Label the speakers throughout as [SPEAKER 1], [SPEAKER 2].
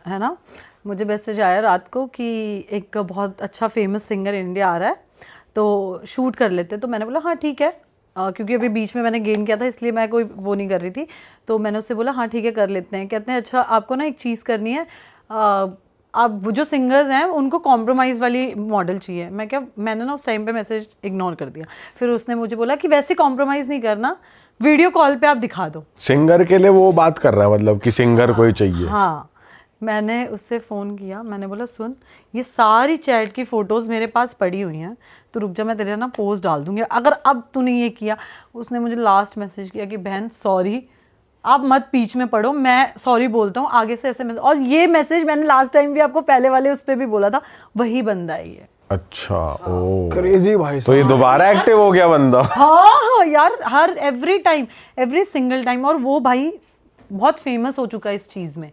[SPEAKER 1] है ना, मुझे मैसेज आया रात को कि एक बहुत अच्छा फेमस सिंगर इंडिया आ रहा है तो शूट कर लेते। तो मैंने बोला हाँ ठीक है, क्योंकि अभी बीच में मैंने गेन किया था इसलिए मैं कोई वो नहीं कर रही थी। तो मैंने उससे बोला हाँ ठीक है कर लेते हैं। कहते हैं अच्छा आपको ना एक चीज़ करनी है, आप वो जो सिंगर्स हैं उनको कॉम्प्रोमाइज़ वाली मॉडल चाहिए। मैंने ना उस टाइम पे मैसेज इग्नोर कर दिया। फिर उसने मुझे बोला कि वैसे कॉम्प्रोमाइज़ नहीं करना, वीडियो कॉल पे आप दिखा दो।
[SPEAKER 2] सिंगर के लिए वो बात कर रहा है, मतलब कि सिंगर कोई चाहिए।
[SPEAKER 1] हाँ, मैंने उससे फ़ोन किया, मैंने बोला सुन ये सारी चैट की फ़ोटोज़ मेरे पास पड़ी हुई हैं, तो रुक जा मैं तेरे ना पोस्ट डाल दूँगी अगर अब तूने ये किया। उसने मुझे लास्ट मैसेज किया कि बहन सॉरी, आप मत बीच में पढ़ो, मैं सॉरी बोलता हूँ आगे से ऐसे मैसेज। और ये मैसेज मैंने लास्ट टाइम भी आपको पहले वाले उस पर भी बोला था, वही बंदा है ये।
[SPEAKER 2] अच्छा, ओ
[SPEAKER 3] क्रेजी भाई
[SPEAKER 2] तो ये दोबारा एक्टिव हो गया बंदा।
[SPEAKER 1] हाँ यार, हर every time, every single time. और वो भाई बहुत फेमस हो चुका है इस चीज़ में।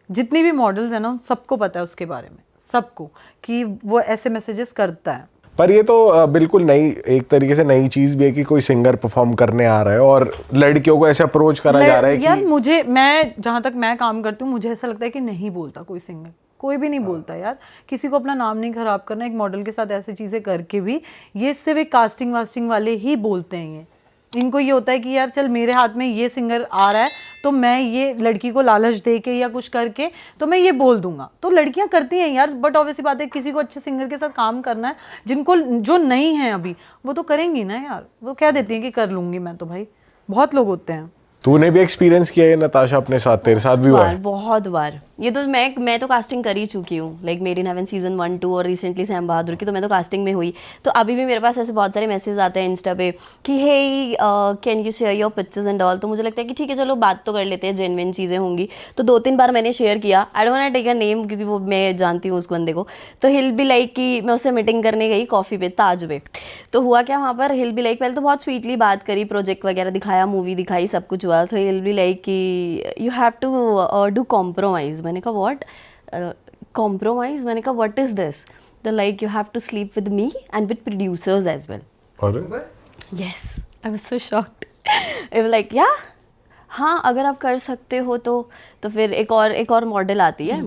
[SPEAKER 1] जितनी भी मॉडल्स हैं ना सबको पता है उसके बारे में, सबको, कि वो ऐसे मैसेजेस करता है।
[SPEAKER 2] पर ये तो बिल्कुल नई, एक तरीके से नई चीज भी है कि कोई सिंगर परफॉर्म करने आ रहा है और लड़कियों को ऐसे अप्रोच करा जा रहा है
[SPEAKER 1] यार
[SPEAKER 2] कि
[SPEAKER 1] मैं जहाँ तक मैं काम करती हूँ मुझे ऐसा लगता है कि नहीं बोलता कोई सिंगर, कोई भी नहीं बोलता यार। किसी को अपना नाम नहीं खराब करना, एक मॉडल के साथ ऐसी चीज़ें करके भी। ये सिर्फ एक कास्टिंग वास्टिंग वाले ही बोलते हैं ये। इनको ये होता है कि यार चल मेरे हाथ में ये सिंगर आ रहा है तो मैं ये लड़की को लालच दे के या कुछ करके तो मैं ये बोल दूंगा। तो लड़कियां करती हैं यार, बट ऑब्वियसली बात है किसी को अच्छे सिंगर के साथ काम करना है, जिनको जो नहीं है अभी वो तो करेंगी ना यार। वो कह देती हैं कि कर लूंगी मैं, तो भाई बहुत लोग होते हैं।
[SPEAKER 2] तूने भी एक्सपीरियंस किया है नताशा अपने साथ, तेरे साथ भी हुआ है?
[SPEAKER 4] बहुत बार। ये तो मैं तो कास्टिंग कर ही चुकी हूँ, like made in heaven season 1, 2 और रिसेंटली सैम बहादुर की, तो मैं तो कास्टिंग में हुई। तो अभी भी मेरे पास ऐसे बहुत सारे मैसेज आते हैं इंस्टा पे कि hey can you share your pictures and all. तो मुझे लगता है कि ठीक है चलो बात तो कर लेते हैं, जेन्युइन चीज़ें होंगी। तो 2-3 बार मैंने शेयर किया, I don't want to take a name क्योंकि वो मैं जानती हूँ उस बंदे को। तो हिल बी लाइक कि मैं उससे मीटिंग करने गई कॉफ़ी पे, ताज पे। तो हुआ क्या वहाँ पर, हिल बी लाइक पहले तो बहुत स्वीटली बात करी, प्रोजेक्ट वगैरह दिखाया, मूवी दिखाई, सब कुछ हुआ। तो हिल बी लाइक कि you have to do compromise. मैंने कहा व्हाट कॉम्प्रोमाइज़? मैंने कहा what is this? The like you have to sleep with me and with producers as well.
[SPEAKER 2] अरे
[SPEAKER 4] yes, I was so shocked. I was like yeah हाँ अगर आप कर सकते हो तो फिर एक और मॉडल आती है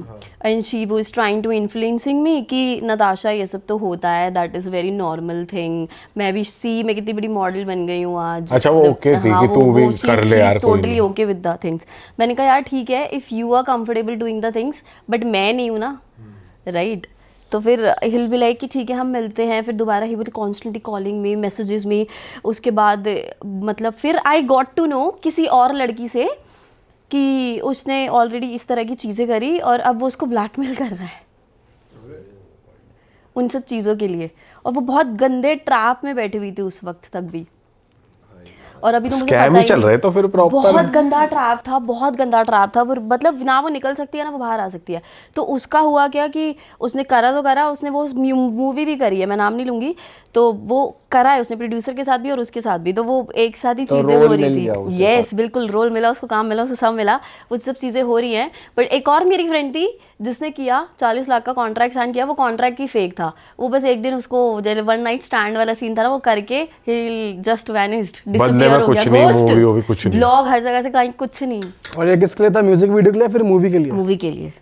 [SPEAKER 4] and she was trying to influencing me कि नताशा ये सब तो होता है, that is very normal thing. मैं कितनी बड़ी मॉडल बन गई हूँ आज।
[SPEAKER 2] अच्छा वो ओके थी कि तू भी कर ले यार,
[SPEAKER 4] totally okay with the things. मैंने कहा यार ठीक है, if you are comfortable doing the things, but मैं नहीं हूँ ना, राइट? तो फिर हिल बी लाइक कि ठीक है हम मिलते हैं। फिर दोबारा he will constantly calling me, messages में। उसके बाद मतलब फिर आई गॉट टू नो किसी और लड़की से कि उसने ऑलरेडी इस तरह की चीज़ें करी और अब वो उसको ब्लैकमेल कर रहा है उन सब चीज़ों के लिए। और वो बहुत गंदे ट्रैप में बैठी हुई थी उस वक्त तक भी। और अभी तो मुझे
[SPEAKER 2] स्कैम ही चल रहे तो फिर प्रॉपर
[SPEAKER 4] बहुत गंदा ट्रैप था, बहुत गंदा ट्रैप था। वो मतलब ना वो निकल सकती है ना वो बाहर आ सकती है। तो उसका हुआ क्या कि उसने करा तो करा, उसने वो मूवी भी करी है, मैं नाम नहीं लूँगी। तो वो करा है उसने प्रोड्यूसर के साथ भी और उसके साथ भी। तो वो एक साथ ही चीज़ें हो रही थी। यस बिल्कुल, रोल मिला उसको, काम मिला उसको, सब मिला, वो सब चीज़ें हो रही हैं। बट एक और मेरी फ्रेंड थी जिसने किया 40 लाख का कॉन्ट्रैक्ट साइन किया। वो कॉन्ट्रैक्ट ही फेक था। वो बस एक दिन उसको जैसे वन नाइट स्टैंड वाला सीन था ना, वो करके ही जस्ट वैनिश्ड, डिसअपीयर हो गया, घोस्ट, ब्लॉग हर जगह से, कहीं कुछ नहीं।
[SPEAKER 3] और ये किसके लिए था, म्यूजिक वीडियो के लिए फिर मूवी के लिए?
[SPEAKER 4] मूवी के लिए।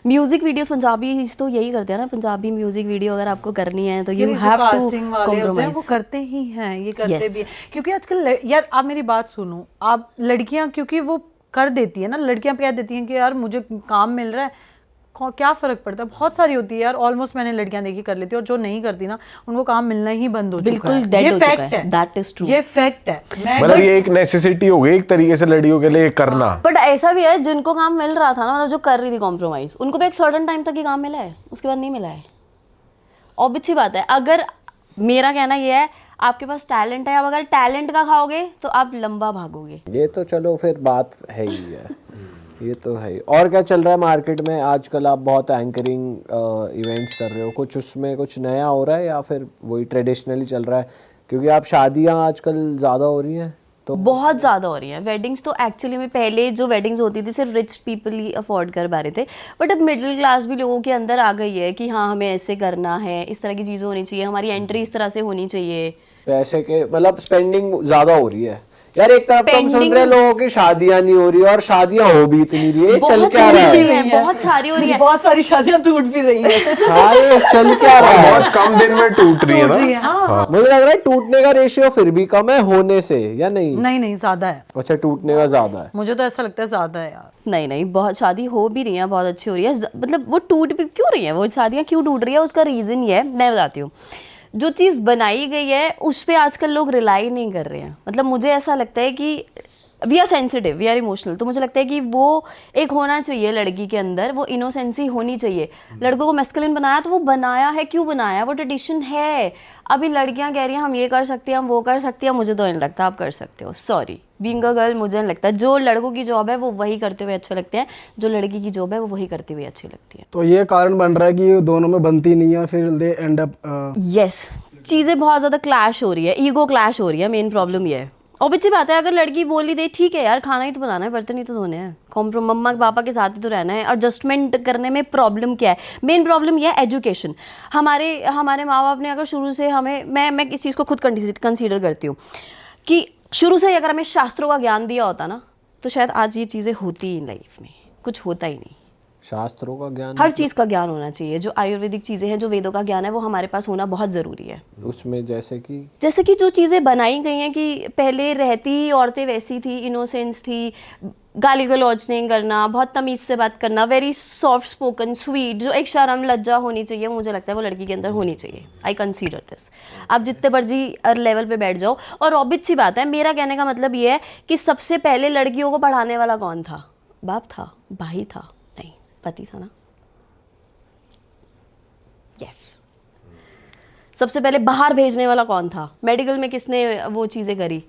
[SPEAKER 4] म्यूजिक वीडियोस पंजाबी तो यही करते हैं ना, पंजाबी म्यूजिक वीडियो अगर आपको करनी है तो यू हैव टू कॉम्प्रोमाइज।
[SPEAKER 1] वो करते ही हैं, ये करते भी हैं। क्योंकि आजकल यार आप मेरी बात सुनो, आप लड़कियां क्योंकि वो कर देती है ना, लड़कियां कह देती हैं कि यार मुझे काम मिल रहा है, क्या फर्क पड़ता है। बहुत सारी होती है यार, ऑलमोस्ट मैंने लड़कियां देखी कर लेती है, और जो नहीं करती ना उनको काम मिलना ही बंद हो चुका है।
[SPEAKER 4] बिल्कुल, ये फैक्ट है, दैट इज ट्रू,
[SPEAKER 1] ये फैक्ट है।
[SPEAKER 2] मतलब ये एक नेसेसिटी हो गई एक तरीके से लड़कियों के लिए करना।
[SPEAKER 4] बट ऐसा भी है जिनको काम मिल रहा था ना, मतलब जो कर रही थी कॉम्प्रोमाइज, उनको भी एक सर्टेन टाइम तक ही काम मिला है, उसके बाद नहीं मिला है। ऑब्वियस सी बात है। अगर मेरा कहना ये है आपके पास टैलेंट है, अब अगर टैलेंट का खाओगे तो आप लंबा भागोगे।
[SPEAKER 5] ये तो चलो फिर बात है ही है, ये तो है। और क्या चल रहा है मार्केट में आजकल? आप बहुत एंकरिंग इवेंट्स कर रहे हो, कुछ उसमें कुछ नया हो रहा है या फिर वही ट्रेडिशनली चल रहा है? क्योंकि आप शादियां आजकल ज़्यादा हो रही हैं तो
[SPEAKER 4] बहुत ज़्यादा हो रही हैं। वेडिंग्स तो एक्चुअली में पहले जो वेडिंग्स होती थी सिर्फ रिच पीपल ही अफोर्ड कर पा रहे थे, बट अब मिडिल क्लास भी लोगों के अंदर आ गई है कि हाँ हमें ऐसे करना है, इस तरह की चीज़ें होनी चाहिए, हमारी एंट्री इस तरह से होनी चाहिए।
[SPEAKER 5] पैसे के मतलब स्पेंडिंग ज़्यादा हो रही है, यार एक तरफ तो हम सुन रहे हैं लोगों की शादियां नहीं हो रही और शादियां हो भी इतनी रही है, चल क्या रहा है?
[SPEAKER 4] बहुत सारी हो रही है।
[SPEAKER 1] बहुत सारी शादियां टूट भी रही है।
[SPEAKER 5] हाँ, ये चल क्या रहा है?
[SPEAKER 2] बहुत कम दिन में टूट रही है ना।
[SPEAKER 1] हाँ।
[SPEAKER 5] मुझे लग रहा है टूटने का रेशियो फिर भी कम है होने से, या नहीं?
[SPEAKER 1] नहीं ज्यादा है,
[SPEAKER 5] अच्छा, टूटने का ज्यादा है।
[SPEAKER 1] मुझे तो ऐसा लगता है ज्यादा है यार।
[SPEAKER 4] नहीं बहुत शादी हो भी रही है, बहुत अच्छी हो रही है। मतलब वो टूट भी क्यों रही है, वो शादियां क्यों टूट रही है, उसका रीज़न ये है, मैं बताती हूँ। जो चीज़ बनाई गई है उस पे आजकल लोग रिलाई नहीं कर रहे हैं। मतलब मुझे ऐसा लगता है कि we are sensitive, we are emotional, तो मुझे लगता है कि वो एक होना चाहिए लड़की के अंदर, वो इनोसेंसी होनी चाहिए। लड़कों को मैस्कुलिन बनाया तो वो बनाया है, क्यों बनाया, वो ट्रेडिशन है। अभी लड़कियां कह रही हैं हम ये कर सकते हैं, हम वो कर सकते हैं, मुझे तो नहीं लगता आप कर सकते हो। सॉरी, बीइंग अ गर्ल मुझे नहीं लगता। जो लड़कों की जॉब है वो वही करते हुए अच्छे लगते हैं, जो लड़की की जॉब है वो वही करती हुई अच्छी लगती है।
[SPEAKER 3] तो ये कारण बन रहा है कि ये दोनों में बनती नहीं है और फिर दे एंड अप।
[SPEAKER 4] यस, चीज़ें बहुत ज़्यादा क्लैश हो रही है, ईगो क्लैश हो रही है, मेन प्रॉब्लम ये है। और अच्छी बात है अगर लड़की बोली दे ठीक है यार, खाना ही तो बनाना है, बर्तन ही तो धोने हैं, मम्मा पापा के साथ ही तो रहना है, एडजस्टमेंट करने में प्रॉब्लम क्या है? मेन प्रॉब्लम यह है एजुकेशन। हमारे माँ बाप ने अगर शुरू से हमें, मैं इस चीज़ को खुद कंसीडर करती हूँ कि शुरू से ही अगर हमें शास्त्रों का ज्ञान दिया होता ना, तो शायद आज ये चीज़ें होती ही लाइफ में, कुछ होता ही नहीं।
[SPEAKER 5] शास्त्रों का ज्ञान,
[SPEAKER 4] हर चीज़ का ज्ञान होना चाहिए। जो आयुर्वेदिक चीज़ें हैं, जो वेदों का ज्ञान है, वो हमारे पास होना बहुत ज़रूरी है।
[SPEAKER 5] उसमें जैसे कि
[SPEAKER 4] जो चीज़ें बनाई गई हैं कि पहले रहती औरतें वैसी थी, इनोसेंस थी, गाली गलौज नहीं करना, बहुत तमीज़ से बात करना, वेरी सॉफ्ट स्पोकन, स्वीट, जो एक शर्म लज्जा होनी चाहिए, मुझे लगता है वो लड़की के अंदर होनी चाहिए। I consider this. आप जितने मर्जी लेवल पे बैठ जाओ। और ऑब्वियस सी बात है, मेरा कहने का मतलब ये है कि सबसे पहले लड़कियों को पढ़ाने वाला कौन था? बाप था, भाई था? नहीं, पति था ना। यस। सबसे पहले बाहर भेजने वाला कौन था? मेडिकल में किसने वो चीज़ें करी?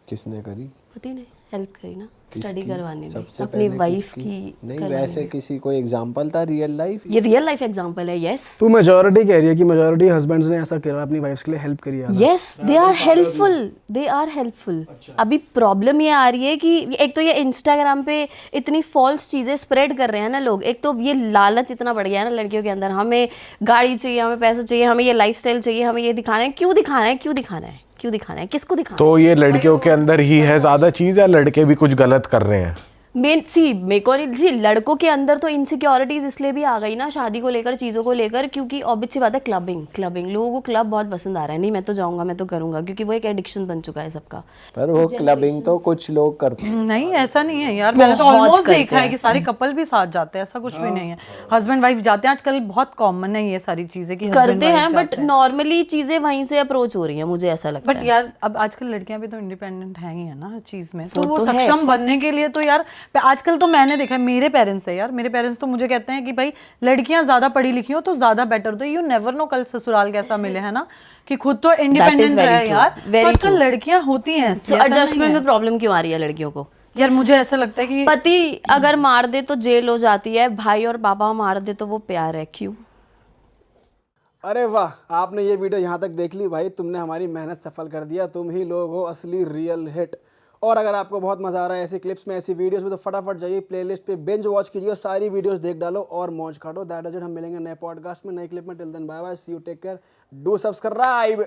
[SPEAKER 5] किसने करी?
[SPEAKER 4] पति ने हेल्प करी ना, स्टडी करवाने में,
[SPEAKER 5] सबसे
[SPEAKER 4] अपनी
[SPEAKER 5] पहले
[SPEAKER 4] वाइफ
[SPEAKER 5] किसकी?
[SPEAKER 4] की
[SPEAKER 5] नहीं,
[SPEAKER 4] करवाने
[SPEAKER 5] वैसे
[SPEAKER 4] में।
[SPEAKER 5] किसी कोई एग्जांपल था रियल लाइफ?
[SPEAKER 4] ये रियल लाइफ एग्जांपल है। यस
[SPEAKER 3] तू मेजोरिटी कह रही है कि मेजोरिटी हस्बैंड्स ने ऐसा करा, अपनी वाइफ्स के लिए हेल्प करी है।
[SPEAKER 4] Yes, they are helpful, they are helpful. अभी प्रॉब्लम ये आ रही है कि एक तो ये इंस्टाग्राम पे इतनी फॉल्स चीज़ें स्प्रेड कर रहे हैं ना लोग। एक तो ये लालच इतना बढ़ गया है ना लड़कियों के अंदर, हमें गाड़ी चाहिए, हमें पैसा चाहिए, हमें ये लाइफस्टाइल चाहिए, हमें ये दिखाना है। क्यों दिखाना है, क्यों दिखाना है, क्यों दिखाना है, किसको दिखाना है?
[SPEAKER 2] तो ये लड़कियों के अंदर ही है ज्यादा चीज या लड़के भी कुछ गलत कर रहे हैं?
[SPEAKER 4] मेरे को लड़कों के अंदर तो इनसिक्योरिटीज इसलिए भी आ गई ना शादी को लेकर, चीज़ों को लेकर, क्योंकि ऑब्वियस सी बात है क्लबिंग लोगों को क्लब बहुत पसंद आ रहा है। नहीं मैं तो जाऊंगा, मैं तो करूंगा, क्योंकि वो एक एडिक्शन बन चुका है सबका।
[SPEAKER 5] पर वो क्लबिंग तो कुछ लोग करते हैं।
[SPEAKER 1] नहीं ऐसा नहीं है यार, मैंने तो
[SPEAKER 4] बहुत
[SPEAKER 1] ऑलमोस्ट
[SPEAKER 4] करते
[SPEAKER 1] देखा है
[SPEAKER 4] हैं।
[SPEAKER 1] कि सारे कपल भी साथ जाते हैं, ऐसा कुछ भी नहीं है। हस्बैंड वाइफ जाते हैं, आजकल बहुत कॉमन है ये सारी चीजें कि husband
[SPEAKER 4] करते
[SPEAKER 1] wife
[SPEAKER 4] हैं, बट
[SPEAKER 1] जाते हैं।
[SPEAKER 4] नॉर्मली चीज़ें वहीं से अप्रोच हो रही हैं, मुझे ऐसा लगता
[SPEAKER 1] बट
[SPEAKER 4] है।
[SPEAKER 1] यार अब आजकल लड़कियां भी तो इंडिपेंडेंट हैं ही है ना हर चीज में, तो
[SPEAKER 4] वो
[SPEAKER 1] वो
[SPEAKER 4] तो है।
[SPEAKER 1] सक्षम बनने के लिए तो यार आजकल तो मैंने देखा है, मेरे पेरेंट्स है यार, मेरे पेरेंट्स तो मुझे कहते हैं कि भाई लड़कियां ज्यादा पढ़ी लिखी हो तो ज्यादा बेटर होता है। यू नेवर नो कल ससुराल कैसा मिले, है ना, कि खुद तो इंडिपेंडेंट
[SPEAKER 4] very
[SPEAKER 1] रहे
[SPEAKER 4] true,
[SPEAKER 1] यार। तो
[SPEAKER 4] very
[SPEAKER 1] आजकल
[SPEAKER 4] true.
[SPEAKER 1] लड़कियां होती हैं ऐसी,
[SPEAKER 4] तो
[SPEAKER 1] ऐसा नहीं
[SPEAKER 4] एडजस्टमेंट
[SPEAKER 1] है।
[SPEAKER 4] में प्रॉब्लम क्यों आ रही है लड़कियों को?
[SPEAKER 1] यार मुझे ऐसा लगता है कि
[SPEAKER 4] पति अगर मार दे तो जेल हो जाती है, भाई और पापा मार दे तो वो प्यार है। क्यों?
[SPEAKER 3] अरे वाह, आपने ये वीडियो यहाँ तक देख ली भाई, तुमने हमारी मेहनत सफल कर दिया। तुम ही लोग हो असली रियल हिट। और अगर आपको बहुत मजा आ रहा है ऐसी क्लिप्स में, ऐसी वीडियोस में, तो फटाफट जाइए प्लेलिस्ट पे बिंज वॉच कीजिए और सारी वीडियोस देख डालो और मौज काटो। That is it. हम मिलेंगे नए पॉडकास्ट में, नई क्लिप में। Till then bye bye, see you, take care, do subscribe.